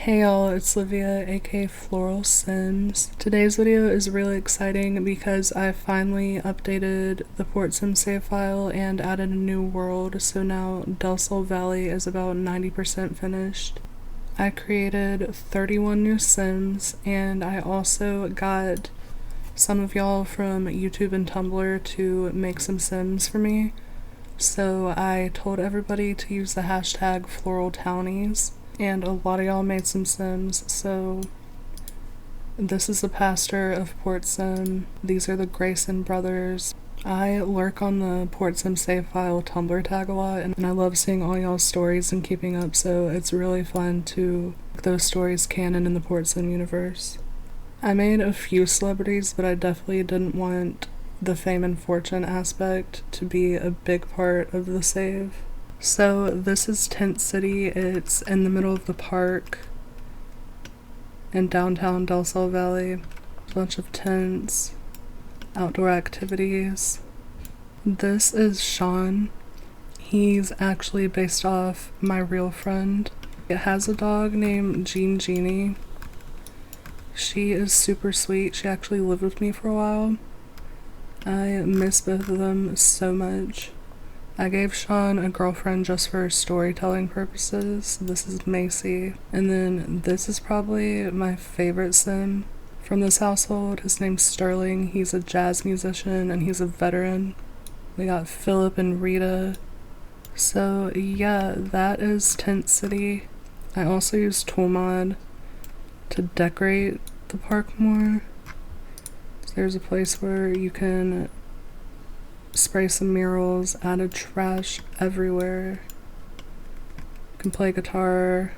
Hey y'all, it's Livia, aka Floral Sims. Today's video is really exciting because I finally updated the portsim save file and added a new world, so now Del Sol Valley is about 90% finished. I created 31 new sims, and I also got some of y'all from YouTube and Tumblr to make some sims for me. So I told everybody to use the hashtag floral townies. And a lot of y'all made some sims, so this is the pastor of portsim. These are the Grayson brothers. I lurk on the portsim save file Tumblr tag a lot, and I love seeing all y'all's stories and keeping up, so it's really fun to make those stories canon in the portsim universe. I made a few celebrities, but I definitely didn't want the fame and fortune aspect to be a big part of the save. So this is Tent City. It's in the middle of the park in downtown Del Sol Valley. A bunch of tents, outdoor activities. This is Sean. He's actually based off my real friend. It has a dog named Jeannie. She is super sweet. She actually lived with me for a while. I miss both of them so much. I gave Sean a girlfriend just for storytelling purposes. This is Macy. And then this is probably my favorite sim from this household. His name's Sterling. He's a jazz musician and he's a veteran. We got Philip and Rita. So yeah, that is Tent City. I also used Toolmod to decorate the park more. So there's a place where you can spray some murals, added trash everywhere. You can play guitar,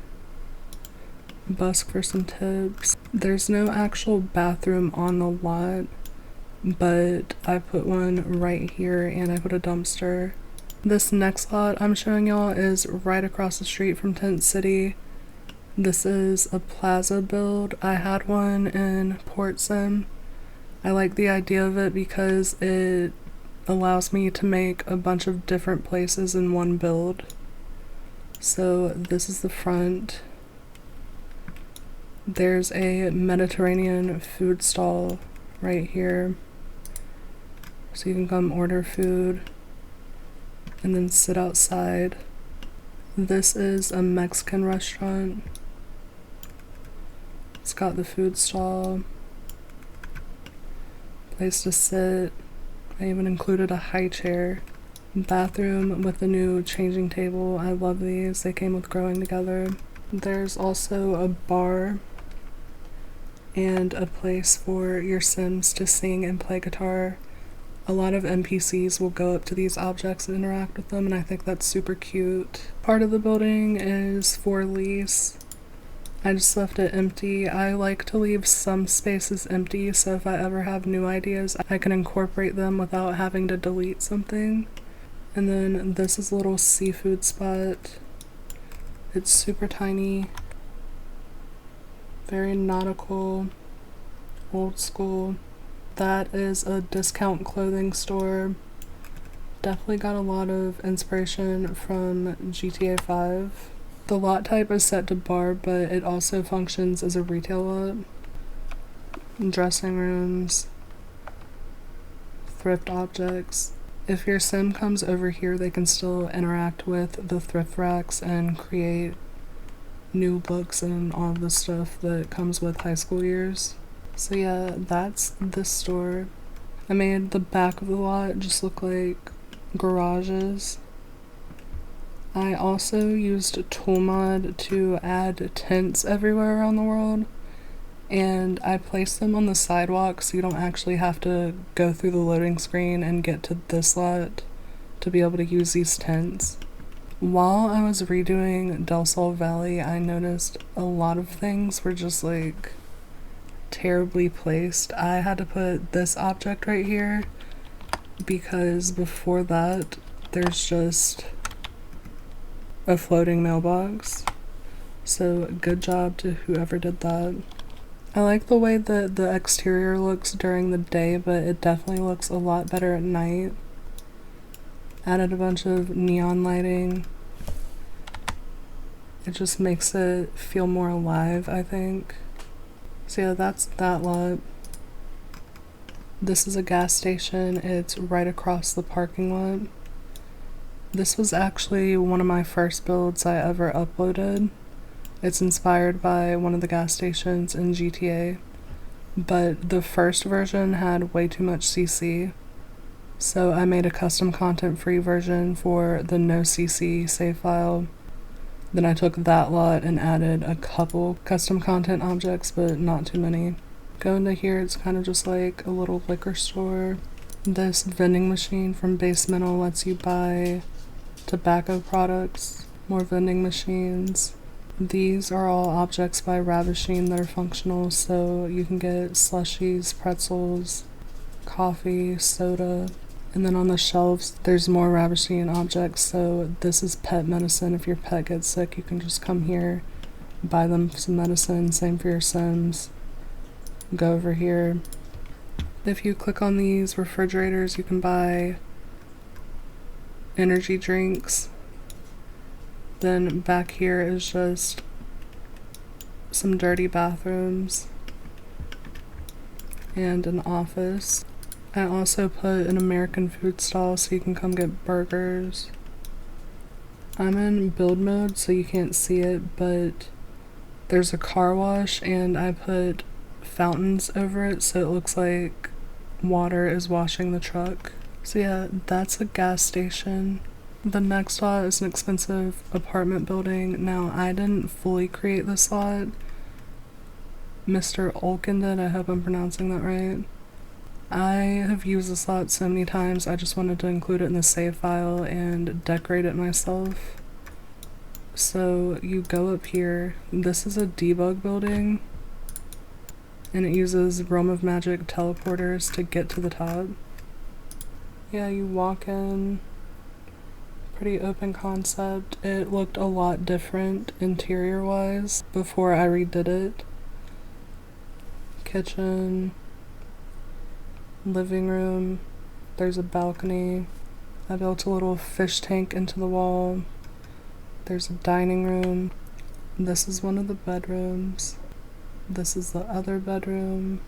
busk for some tips. There's no actual bathroom on the lot, but I put one right here and I put a dumpster. This next lot I'm showing y'all is right across the street from Tent City. This is a plaza build. I had one in portsim. I like the idea of it because it allows me to make a bunch of different places in one build. So this is the front. There's a Mediterranean food stall right here, so you can come order food and then sit outside. This is a Mexican restaurant. It's got the food stall, place to sit. I even included a high chair. Bathroom with a new changing table. I love these. They came with Growing Together. There's also a bar and a place for your Sims to sing and play guitar. A lot of NPCs will go up to these objects and interact with them, and I think that's super cute. Part of the building is for lease. I just left it empty. I like to leave some spaces empty, so if I ever have new ideas, I can incorporate them without having to delete something. And then this is a little seafood spot. It's super tiny, very nautical, old school. That is a discount clothing store. Definitely got a lot of inspiration from GTA 5. The lot type is set to bar, but it also functions as a retail lot. Dressing rooms, thrift objects. If your sim comes over here, they can still interact with the thrift racks and create new books and all the stuff that comes with high school years. So yeah, that's this store. I made the back of the lot just look like garages. I also used Toolmod to add tents everywhere around the world, and I placed them on the sidewalk so you don't actually have to go through the loading screen and get to this lot to be able to use these tents. While I was redoing Del Sol Valley, I noticed a lot of things were just like terribly placed. I had to put this object right here because before that there's just a floating mailbox. So good job to whoever did that. I like the way that the exterior looks during the day, but it definitely looks a lot better at night. Added a bunch of neon lighting. It just makes it feel more alive, I think. So yeah, that's that lot. This is a gas station. It's right across the parking lot. This was actually one of my first builds I ever uploaded. It's inspired by one of the gas stations in GTA, but the first version had way too much CC, so I made a custom content free version for the no CC save file. Then I took that lot and added a couple custom content objects, but not too many. Go into here, it's kind of just like a little liquor store. This vending machine from Basemental lets you buy tobacco products, more vending machines. These are all objects by Ravishing that are functional, so you can get slushies, pretzels, coffee, soda. And then on the shelves, there's more Ravishing objects, so this is pet medicine. If your pet gets sick, you can just come here, buy them some medicine. Same for your Sims. Go over here. If you click on these refrigerators, you can buy energy drinks. Then back here is just some dirty bathrooms and an office. I also put an American food stall so you can come get burgers. I'm in build mode so you can't see it, but there's a car wash and I put fountains over it so it looks like water is washing the truck. So yeah, that's a gas station. The next lot is an expensive apartment building. Now, I didn't fully create this lot. Mr. Olkin did. I hope I'm pronouncing that right. I have used this lot so many times, I just wanted to include it in the save file and decorate it myself. So you go up here. This is a debug building, and it uses Realm of Magic teleporters to get to the top. Yeah, you walk in. Pretty open concept. It looked a lot different interior wise before I redid it. Kitchen, living room, there's a balcony. I built a little fish tank into the wall. There's a dining room. This is one of the bedrooms. This is the other bedroom.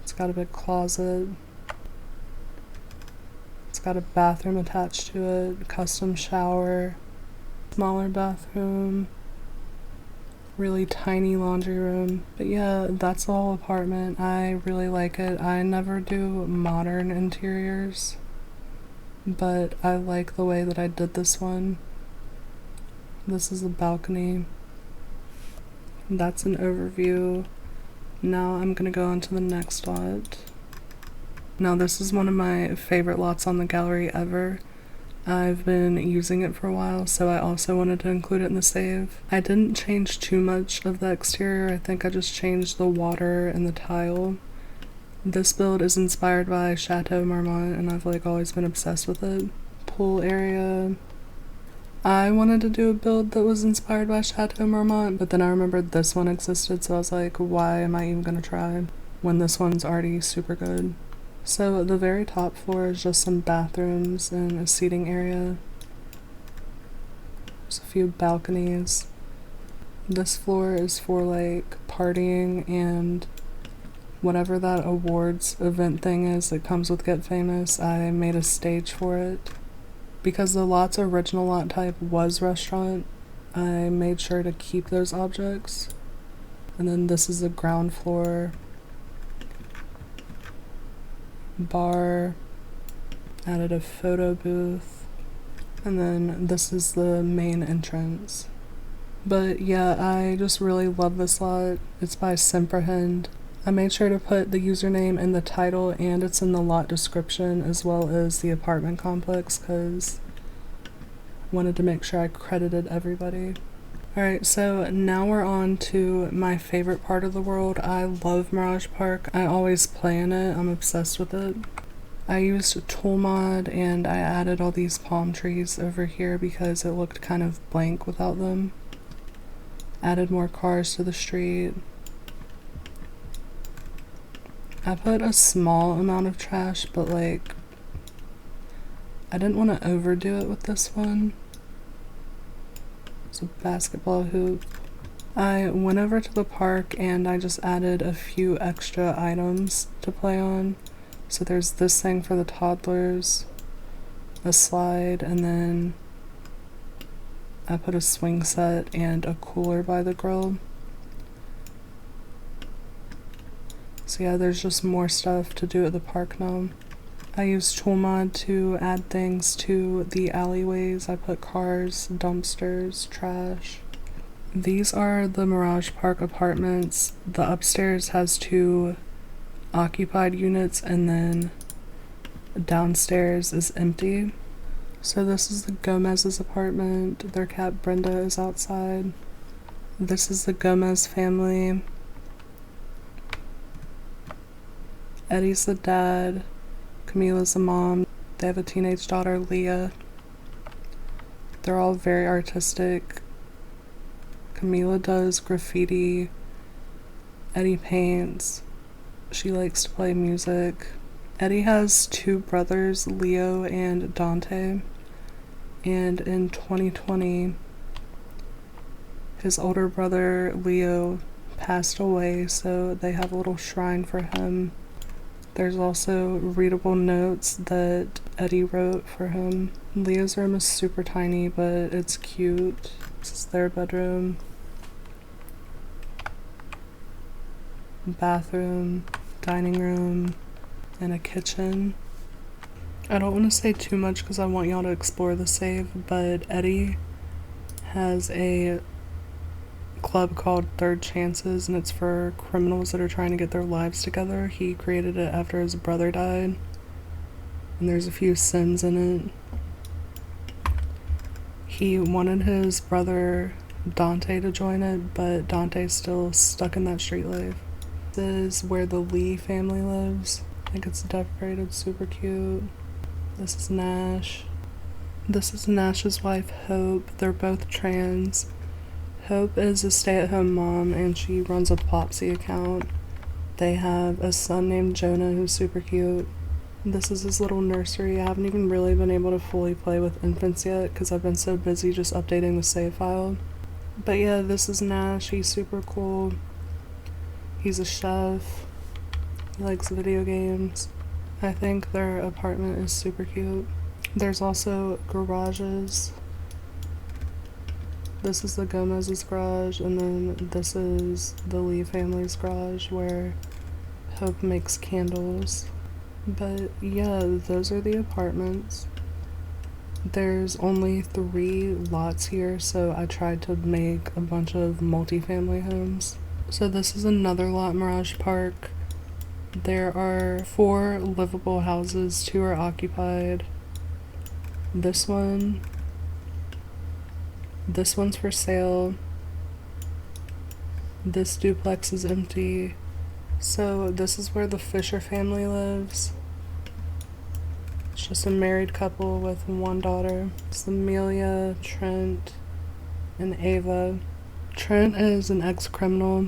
It's got a big closet. It's got a bathroom attached to it, custom shower, smaller bathroom, really tiny laundry room. But yeah, that's the whole apartment. I really like it. I never do modern interiors, but I like the way that I did this one. This is the balcony. That's an overview. Now I'm gonna go on to the next lot. Now this is one of my favorite lots on the gallery ever. I've been using it for a while, so I also wanted to include it in the save. I didn't change too much of the exterior. I think I just changed the water and the tile. This build is inspired by Chateau Marmont, and I've always been obsessed with it. Pool area. I wanted to do a build that was inspired by Chateau Marmont, but then I remembered this one existed, so I was like, why am I even gonna try when this one's already super good? So the very top floor is just some bathrooms and a seating area. There's a few balconies. This floor is for partying and whatever that awards event thing is that comes with Get Famous. I made a stage for it. Because the lot's original lot type was restaurant, I made sure to keep those objects. And then this is the ground floor. Bar, added a photo booth, and then this is the main entrance. But yeah, I just really love this lot. It's by Simprehend. I made sure to put the username in the title and it's in the lot description as well as the apartment complex because I wanted to make sure I credited everybody. Alright, so now we're on to my favorite part of the world. I love Mirage Park. I always play in it. I'm obsessed with it. I used tool mod and I added all these palm trees over here because it looked kind of blank without them. Added more cars to the street. I put a small amount of trash, but I didn't want to overdo it with this one. There's a basketball hoop. I went over to the park and I just added a few extra items to play on. So there's this thing for the toddlers, a slide, and then I put a swing set and a cooler by the grill. So yeah, there's just more stuff to do at the park now. I used Toolmod to add things to the alleyways. I put cars, dumpsters, trash. These are the Mirage Park apartments. The upstairs has 2 occupied units and then downstairs is empty. So this is the Gomez's apartment. Their cat Brenda is outside. This is the Gomez family. Eddie's the dad, Camila's the mom. They have a teenage daughter, Leah. They're all very artistic. Camila does graffiti. Eddie paints. She likes to play music. Eddie has 2 brothers, Leo and Dante. And in 2020, his older brother, Leo, passed away, so they have a little shrine for him. There's also readable notes that Eddie wrote for him. Leah's room is super tiny, but it's cute. This is their bedroom. Bathroom, dining room, and a kitchen. I don't want to say too much because I want y'all to explore the save, but Eddie has a club called Third Chances, and it's for criminals that are trying to get their lives together. He created it after his brother died, and there's a few Sims in it. He wanted his brother Dante to join it, but Dante's still stuck in that street life. This is where the Lee family lives. I think it's decorated super cute. This is Nash. This is Nash's wife, Hope. They're both trans. Hope is a stay-at-home mom and she runs a Plopsy account. They have a son named Jonah who's super cute. This is his little nursery. I haven't even really been able to fully play with infants yet because I've been so busy just updating the save file. But yeah, this is Nash. He's super cool. He's a chef. He likes video games. I think their apartment is super cute. There's also garages. This is the Gomez's garage, and then this is the Lee family's garage where Hope makes candles. But yeah, those are the apartments. There's only 3 lots here, so I tried to make a bunch of multi-family homes. So this is another lot, Mirage Park. There are 4 livable houses, 2 are occupied. This one's for sale. This duplex is empty. So this is where the Fisher family lives. It's just a married couple with 1 daughter. It's Amelia, Trent, and Ava. Trent is an ex-criminal.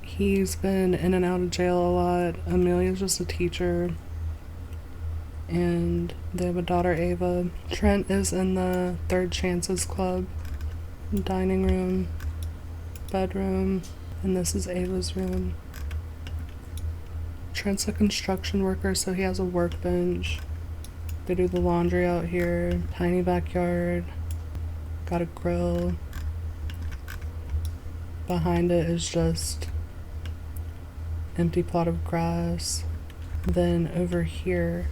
He's been in and out of jail a lot. Amelia's just a teacher. And they have a daughter, Ava. Trent is in the Third Chances Club. Dining room, bedroom, and this is Ava's room. Trent's a construction worker, so he has a workbench. They do the laundry out here. Tiny backyard. Got a grill. Behind it is just empty plot of grass. Then over here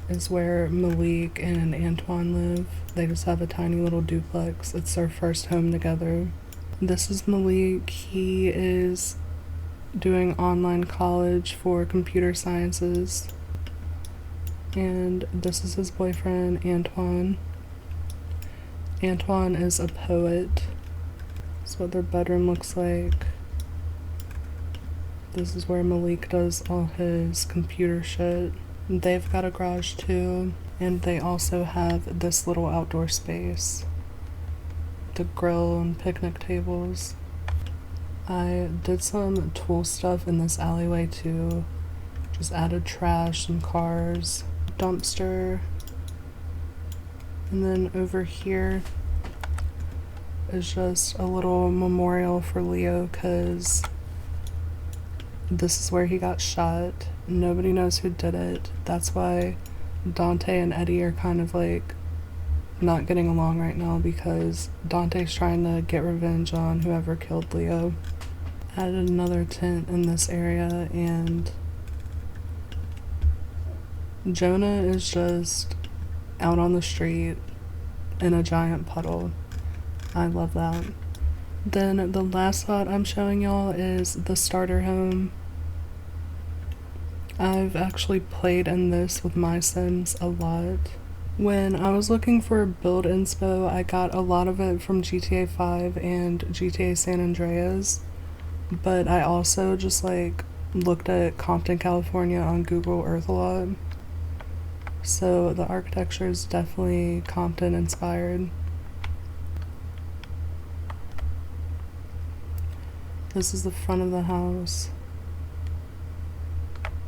is where Malik and Antoine live. They just have a tiny little duplex. It's their first home together. This is Malik. He is doing online college for computer sciences. And this is his boyfriend, Antoine. Antoine is a poet. That's what their bedroom looks like. This is where Malik does all his computer shit. They've got a garage too, and they also have this little outdoor space. The grill and picnic tables. I did some tool stuff in this alleyway too. Just added trash and cars, dumpster, And then over here is just a little memorial for Leo because this is where he got shot. Nobody knows who did it. That's why Dante and Eddie are kind of like not getting along right now, because Dante's trying to get revenge on whoever killed Leo. Added another tent in this area, and Jonah is just out on the street in a giant puddle. I love that. Then the last spot I'm showing y'all is the starter home. I've actually played in this with my Sims a lot. When I was looking for build inspo, I got a lot of it from GTA 5 and GTA San Andreas, but I also just like looked at Compton, California on Google Earth a lot. So the architecture is definitely Compton inspired. This is the front of the house.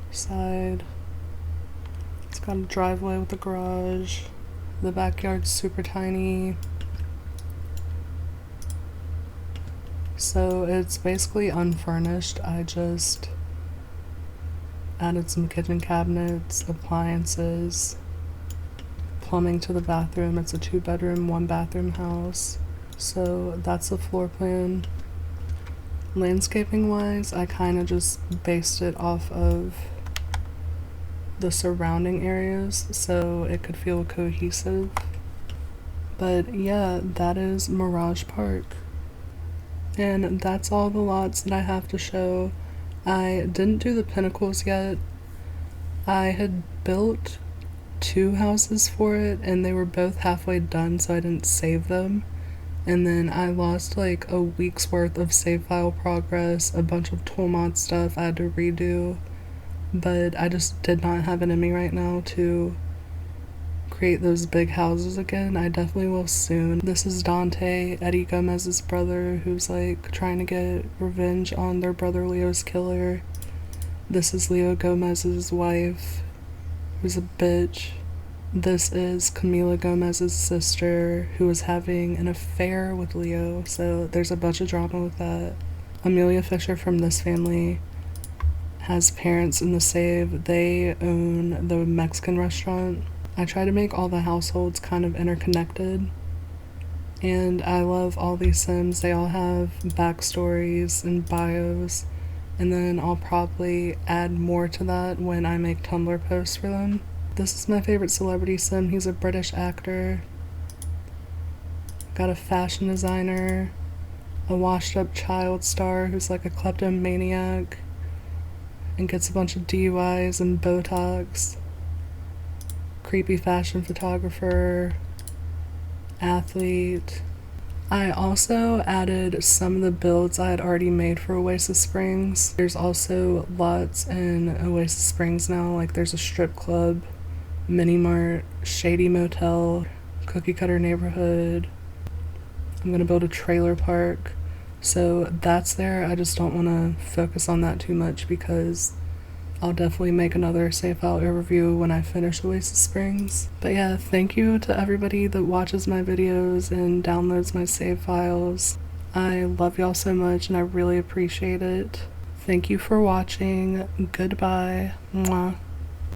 Side. It's got a driveway with a garage. The backyard's super tiny. So it's basically unfurnished. I just added some kitchen cabinets, appliances, plumbing to the bathroom. It's a 2-bedroom, 1-bathroom house. So that's the floor plan. Landscaping wise, I kind of just based it off of the surrounding areas so it could feel cohesive. But yeah, that is Mirage Park. And that's all the lots that I have to show. I didn't do the pinnacles yet. I had built 2 houses for it and they were both halfway done, so I didn't save them. And then I lost like a week's worth of save file progress, a bunch of tool mod stuff I had to redo, but I just did not have it in me right now to create those big houses again. I definitely will soon. This is Dante, Eddie Gomez's brother, who's like trying to get revenge on their brother Leo's killer. This is Leo Gomez's wife, who's a bitch. This is Camila Gomez's sister, who is having an affair with Leo, so there's a bunch of drama with that. Amelia Fisher from this family has parents in the save. They own the Mexican restaurant. I try to make all the households kind of interconnected, and I love all these Sims. They all have backstories and bios, and then I'll probably add more to that when I make Tumblr posts for them. This is my favorite celebrity Sim. He's a British actor. Got a fashion designer, a washed up child star who's like a kleptomaniac and gets a bunch of DUIs and Botox, creepy fashion photographer, athlete. I also added some of the builds I had already made for Oasis Springs. There's also lots in Oasis Springs now, like there's a strip club, mini mart, shady motel, cookie cutter neighborhood. I'm gonna build a trailer park, so that's there. I just don't want to focus on that too much because I'll definitely make another save file overview when I finish Oasis Springs. But yeah, thank you to everybody that watches my videos and downloads my save files. I love y'all so much and I really appreciate it. Thank you for watching. Goodbye. Mwah.